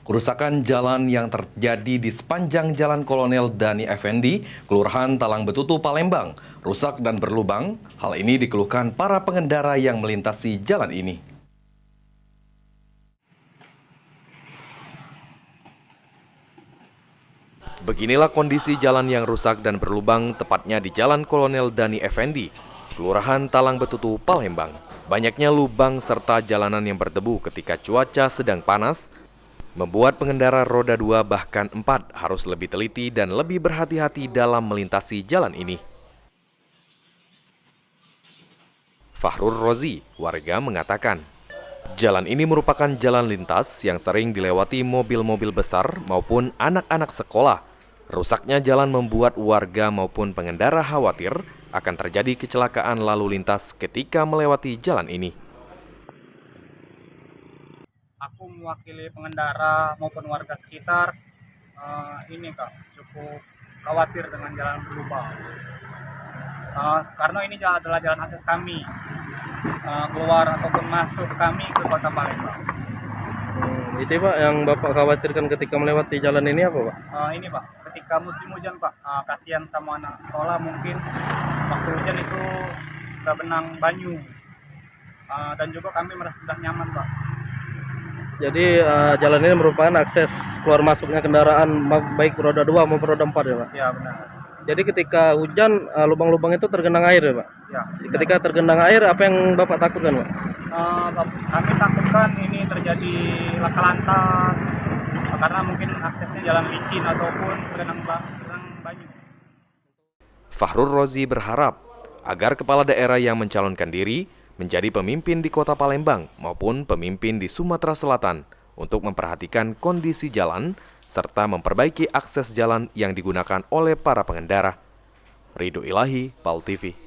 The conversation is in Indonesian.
Kerusakan jalan yang terjadi di sepanjang Jalan Kolonel Dani Effendi, Kelurahan Talang Betutu, Palembang, rusak dan berlubang. Hal ini dikeluhkan para pengendara yang melintasi jalan ini. Beginilah kondisi jalan yang rusak dan berlubang, tepatnya di Jalan Kolonel Dani Effendi, Kelurahan Talang Betutu, Palembang. Banyaknya lubang serta jalanan yang berdebu ketika cuaca sedang panas, membuat pengendara roda 2 bahkan 4 harus lebih teliti dan lebih berhati-hati dalam melintasi jalan ini. Fahrur Rozi, warga mengatakan, jalan ini merupakan jalan lintas yang sering dilewati mobil-mobil besar maupun anak-anak sekolah. Rusaknya jalan membuat warga maupun pengendara khawatir akan terjadi kecelakaan lalu lintas ketika melewati jalan ini. Aku mewakili pengendara maupun warga sekitar, cukup khawatir dengan jalan berlubang. Karena ini adalah jalan akses kami keluar ataupun masuk kami ke Kota Palembang. Itu Pak, yang Bapak khawatirkan ketika melewati jalan ini apa Pak? Ini Pak, ketika musim hujan Pak, kasihan sama anak sekolah mungkin waktu hujan itu benang banyu, dan juga kami merasa sudah nyaman Pak. Jadi jalan ini merupakan akses keluar masuknya kendaraan baik roda 2 maupun roda 4 ya Pak? Ya benar. Jadi ketika hujan lubang-lubang itu tergenang air ya Pak? Ya. Ketika tergenang air apa yang Bapak takutkan Pak? Kami takutkan ini terjadi laka lantas karena mungkin aksesnya jalan licin ataupun tergenang banyu. Fahrur Rozi berharap agar kepala daerah yang mencalonkan diri menjadi pemimpin di Kota Palembang maupun pemimpin di Sumatera Selatan untuk memperhatikan kondisi jalan serta memperbaiki akses jalan yang digunakan oleh para pengendara. Ridho Ilahi, PAL TV.